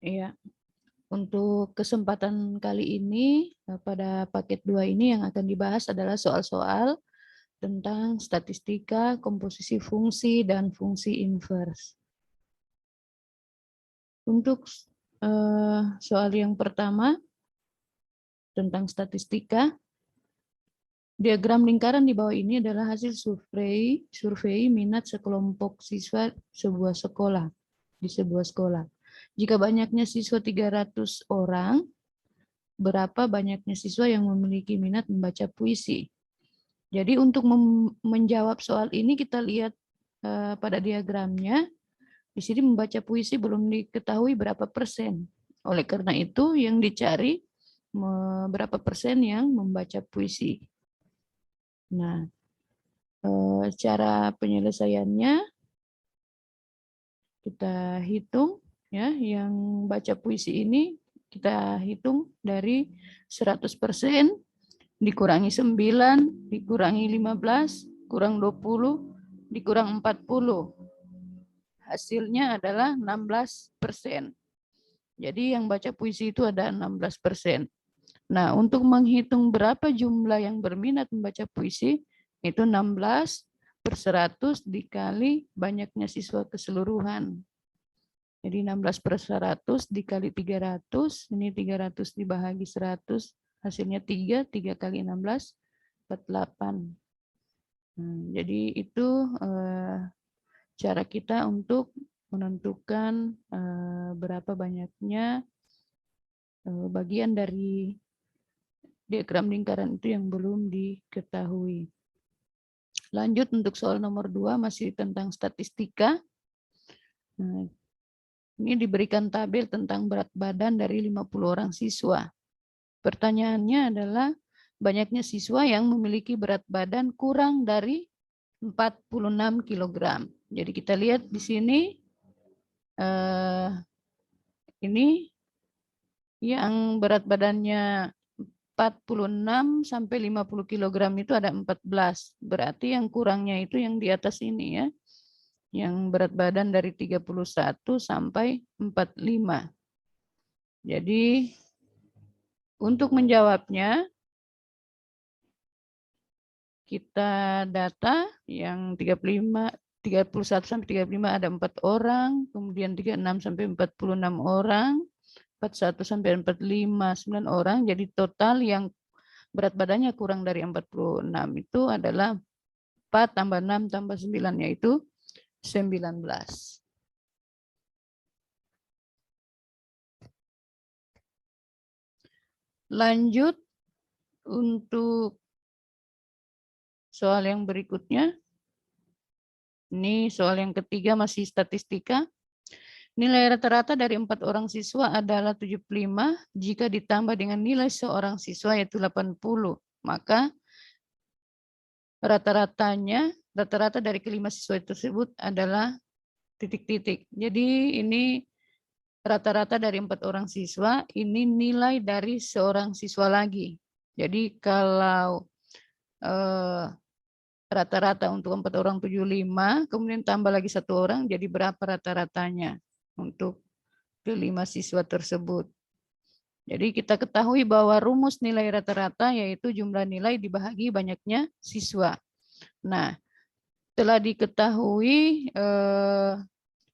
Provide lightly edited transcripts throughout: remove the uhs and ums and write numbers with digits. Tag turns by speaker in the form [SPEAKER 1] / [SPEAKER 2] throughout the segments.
[SPEAKER 1] Iya, untuk kesempatan kali ini pada paket 2 ini yang akan dibahas adalah soal-soal tentang statistika, komposisi fungsi, dan fungsi inverse. Untuk soal yang pertama tentang statistika, diagram lingkaran di bawah ini adalah hasil survei minat sekelompok siswa di sebuah sekolah. Jika banyaknya siswa 300 orang, berapa banyaknya siswa yang memiliki minat membaca puisi? Jadi untuk menjawab soal ini kita lihat pada diagramnya, di sini membaca puisi belum diketahui berapa persen. Oleh karena itu yang dicari berapa persen yang membaca puisi. Nah, cara penyelesaiannya kita hitung ya, yang baca puisi ini kita hitung dari 100% dikurangi 9, dikurangi 15, kurang 20, dikurang 40. Hasilnya adalah 16%. Jadi yang baca puisi itu ada 16%. Nah, untuk menghitung berapa jumlah yang berminat membaca puisi, itu 16 per 100 dikali banyaknya siswa keseluruhan. Jadi 16 per 100 dikali 300, ini 300 dibagi 100, hasilnya 3, 3 kali 16, 48. Jadi itu cara kita untuk menentukan berapa banyaknya bagian dari diagram lingkaran itu yang belum diketahui. Lanjut untuk soal nomor 2 masih tentang statistika. Nah, ini diberikan tabel tentang berat badan dari 50 orang siswa. Pertanyaannya adalah banyaknya siswa yang memiliki berat badan kurang dari 46 kg. Jadi kita lihat di sini ini yang berat badannya 46 sampai 50 kg itu ada 14. Berarti yang kurangnya itu yang di atas ini ya. Yang berat badan dari 31 sampai 45. Jadi untuk menjawabnya kita data yang 31 sampai 35 ada 4 orang, kemudian 36 sampai 46 orang, 41 sampai 45 9 orang. Jadi total yang berat badannya kurang dari 46 itu adalah 4 tambah 6 tambah 9 yaitu 19. Lanjut untuk soal yang berikutnya. Ini soal yang ketiga masih statistika. Nilai rata-rata dari 4 orang siswa adalah 75 jika ditambah dengan nilai seorang siswa yaitu 80. Maka rata-rata dari kelima siswa tersebut adalah titik-titik. Jadi ini rata-rata dari 4 orang siswa, ini nilai dari seorang siswa lagi. Jadi kalau rata-rata untuk 4 orang 75, kemudian tambah lagi 1 orang, jadi berapa rata-ratanya untuk kelima siswa tersebut. Jadi kita ketahui bahwa rumus nilai rata-rata yaitu jumlah nilai dibagi banyaknya siswa. Nah, telah diketahui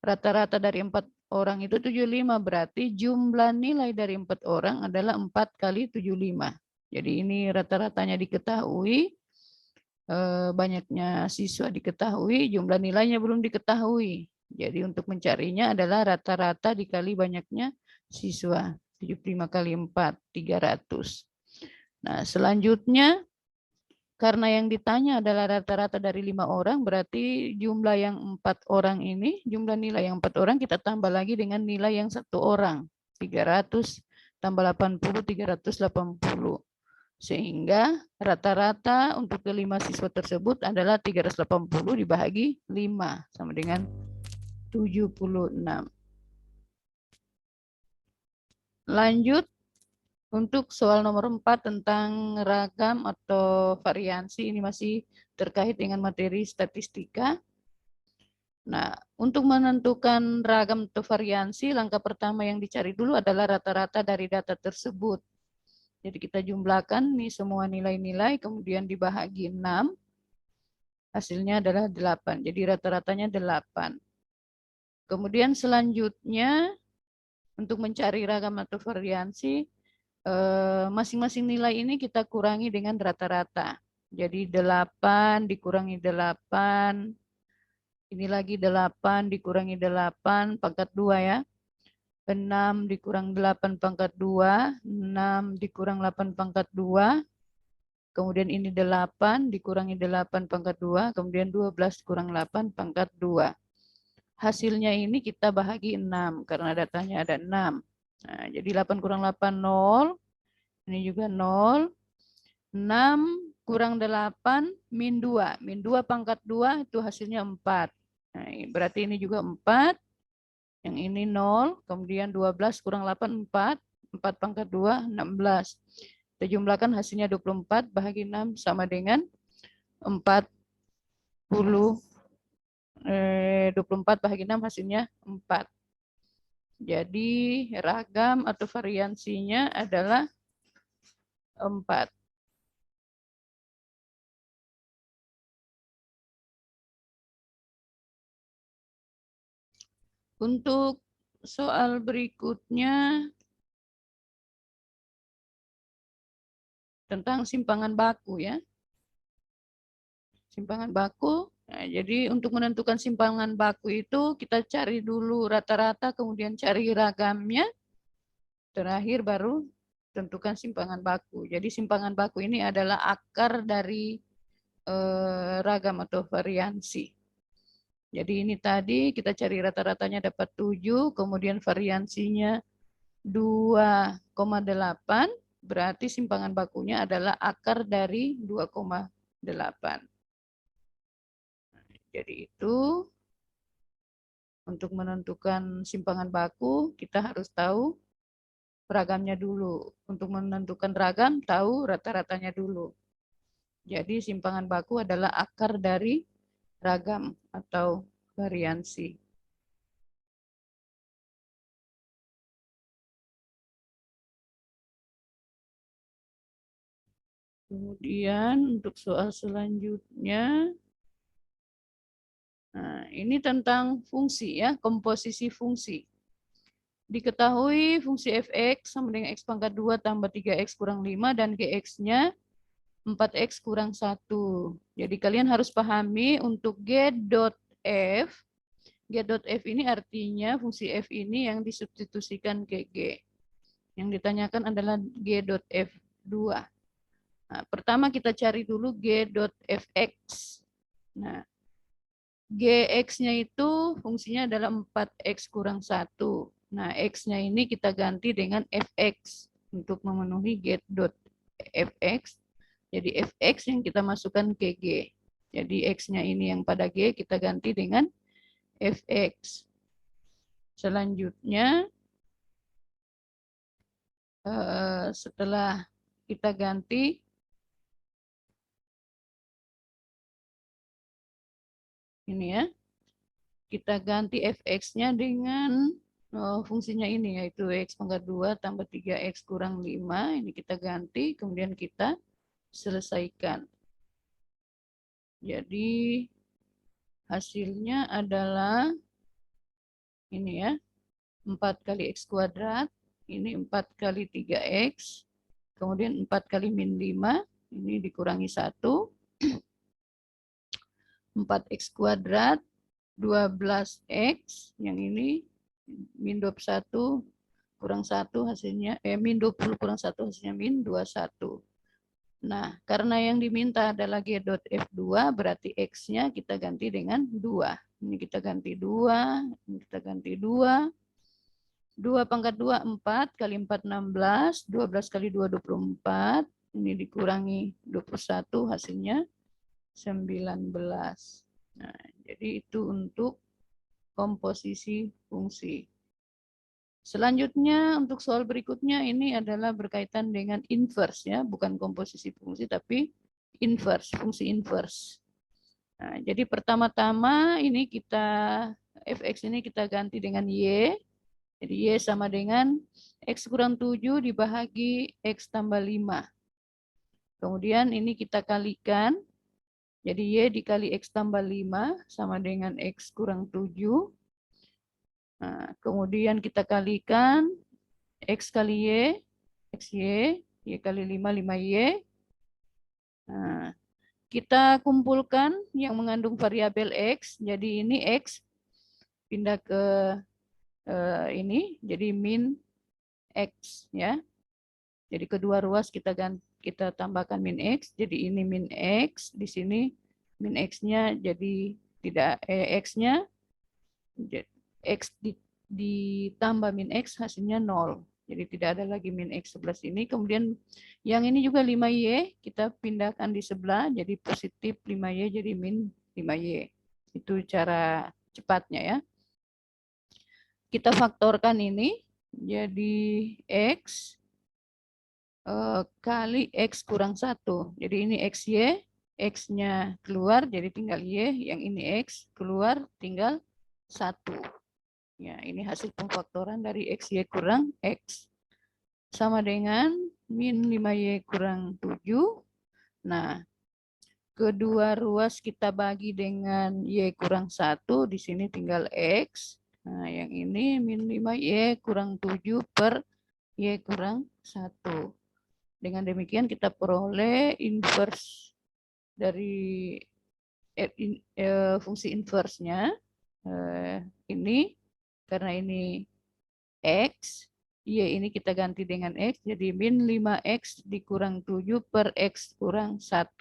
[SPEAKER 1] rata-rata dari 4 orang itu 75, berarti jumlah nilai dari 4 orang adalah 4 kali 75. Jadi ini rata-ratanya diketahui, banyaknya siswa diketahui, jumlah nilainya belum diketahui. Jadi untuk mencarinya adalah rata-rata dikali banyaknya siswa. 75 kali 4, 300. Nah, selanjutnya karena yang ditanya adalah rata-rata dari 5 orang, berarti jumlah yang 4 orang ini, jumlah nilai yang 4 orang kita tambah lagi dengan nilai yang 1 orang. 300 tambah 80, 380. Sehingga rata-rata untuk kelima siswa tersebut adalah 380 dibagi 5 sama dengan 76. Lanjut untuk soal nomor 4 tentang ragam atau variansi, ini masih terkait dengan materi statistika. Nah, untuk menentukan ragam atau variansi, langkah pertama yang dicari dulu adalah rata-rata dari data tersebut. Jadi kita jumlahkan nih semua nilai-nilai, kemudian dibahagi 6, hasilnya adalah 8. Jadi rata-ratanya 8. Kemudian selanjutnya, untuk mencari ragam atau variansi, masing-masing nilai ini kita kurangi dengan rata-rata. Jadi 8 dikurangi 8, ini lagi 8 dikurangi 8 pangkat 2 ya. 6 dikurang 8 pangkat 2, 6 dikurang 8 pangkat 2, kemudian ini 8 dikurangi 8 pangkat 2, kemudian 12 kurang 8 pangkat 2. Hasilnya ini kita bahagi 6, karena datanya ada 6. Nah, jadi 8 kurang 8, 0. Ini juga 0. 6 kurang 8, min 2. Min 2 pangkat 2 itu hasilnya 4. Nah, berarti ini juga 4. Yang ini 0. Kemudian 12 kurang 8, 4. 4 pangkat 2, 16. Kita jumlahkan hasilnya 24 bahagi 6 sama dengan 40. 24 bahagi 6 hasilnya 4. Jadi ragam atau variansinya adalah 4. Untuk soal berikutnya tentang simpangan baku ya. Simpangan baku. Nah, jadi untuk menentukan simpangan baku itu kita cari dulu rata-rata, kemudian cari ragamnya, terakhir baru tentukan simpangan baku. Jadi simpangan baku ini adalah akar dari ragam atau variansi. Jadi ini tadi kita cari rata-ratanya dapat 7, kemudian variansinya 2,8, berarti simpangan bakunya adalah akar dari 2,8. Jadi itu untuk menentukan simpangan baku kita harus tahu ragamnya dulu. Untuk menentukan ragam tahu rata-ratanya dulu. Jadi simpangan baku adalah akar dari ragam atau variansi. Kemudian untuk soal selanjutnya, nah ini tentang fungsi ya, komposisi fungsi. Diketahui fungsi fx sama dengan x pangkat 2 tambah 3x kurang 5 dan gx-nya 4x kurang 1. Jadi kalian harus pahami untuk g dot f ini artinya fungsi f ini yang disubstitusikan ke g. Yang ditanyakan adalah g dot f2. Nah, pertama kita cari dulu g dot fx. Nah, gx-nya itu fungsinya adalah 4x kurang 1. Nah, x-nya ini kita ganti dengan fx untuk memenuhi get dot fx. Jadi fx yang kita masukkan ke g. Jadi x-nya ini yang pada g kita ganti dengan fx. Selanjutnya, setelah kita ganti, ini ya, kita ganti fx-nya dengan fungsinya ini, yaitu x pangkat 2 tambah 3x kurang 5. Ini kita ganti, kemudian kita selesaikan. Jadi hasilnya adalah ini ya, 4 kali x kuadrat, ini 4 kali 3x, kemudian 4 kali min 5, ini dikurangi 1, 4x kuadrat, 12x, yang ini min 21 kurang 1 hasilnya, min 20 kurang 1 hasilnya min 21. Nah, karena yang diminta adalah g dot f2, berarti x-nya kita ganti dengan 2. Ini kita ganti 2, ini kita ganti 2. 2 pangkat 2, 4, kali 4, 16, 12 kali 2, 24. Ini dikurangi 21, hasilnya 19. Nah, jadi itu untuk komposisi fungsi. Selanjutnya untuk soal berikutnya ini adalah berkaitan dengan inverse ya, bukan komposisi fungsi tapi inverse, fungsi inverse. Nah, jadi pertama-tama ini kita fx ini kita ganti dengan y. Jadi y sama dengan x kurang 7 dibagi x tambah 5. Kemudian ini kita kalikan. Jadi y dikali x tambah 5 sama dengan x kurang 7. Nah, kemudian kita kalikan x kali y, xy, y kali 5, 5y. Nah, kita kumpulkan yang mengandung variabel x. Jadi ini x pindah ke ini, jadi min x ya. Jadi kedua ruas kita tambahkan min x. Jadi ini min x, di sini min x-nya jadi tidak x-nya x ditambah min x hasilnya 0. Jadi tidak ada lagi min x sebelah sini. Kemudian yang ini juga 5y, kita pindahkan di sebelah, jadi positif 5y jadi min 5y. Itu cara cepatnya ya. Kita faktorkan ini, jadi x kali x kurang 1. Jadi ini xy, x-nya keluar, jadi tinggal y, yang ini x keluar, tinggal 1. Ya, ini hasil pemfaktoran dari xy kurang x. Sama dengan min 5y kurang 7. Nah, kedua ruas kita bagi dengan y kurang 1. Di sini tinggal x. Nah, yang ini min 5y kurang 7 per y kurang 1. Dengan demikian kita peroleh inverse dari fungsi inverse-nya. Ini karena ini x, y ini kita ganti dengan x, jadi min 5x dikurang 7 per x kurang 1.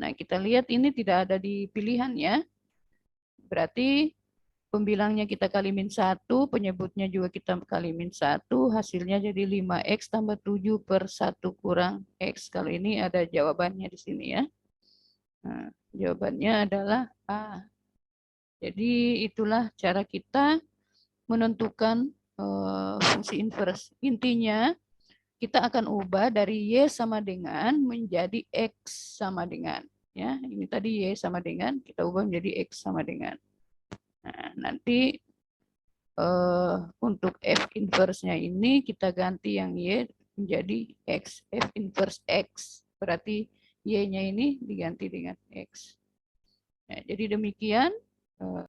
[SPEAKER 1] Nah, kita lihat ini tidak ada di pilihan ya. Berarti pembilangnya kita kali min 1, penyebutnya juga kita kali min 1, hasilnya jadi 5x tambah 7 per 1 kurang x. Kalau ini ada jawabannya di sini ya. Nah, jawabannya adalah A. Jadi itulah cara kita menentukan fungsi inverse. Intinya kita akan ubah dari y sama dengan menjadi x sama dengan. Ya, ini tadi y sama dengan, kita ubah menjadi x sama dengan. Nah, nanti untuk f inverse-nya ini kita ganti yang y menjadi x. F inverse x. Berarti y-nya ini diganti dengan x. Nah, jadi demikian.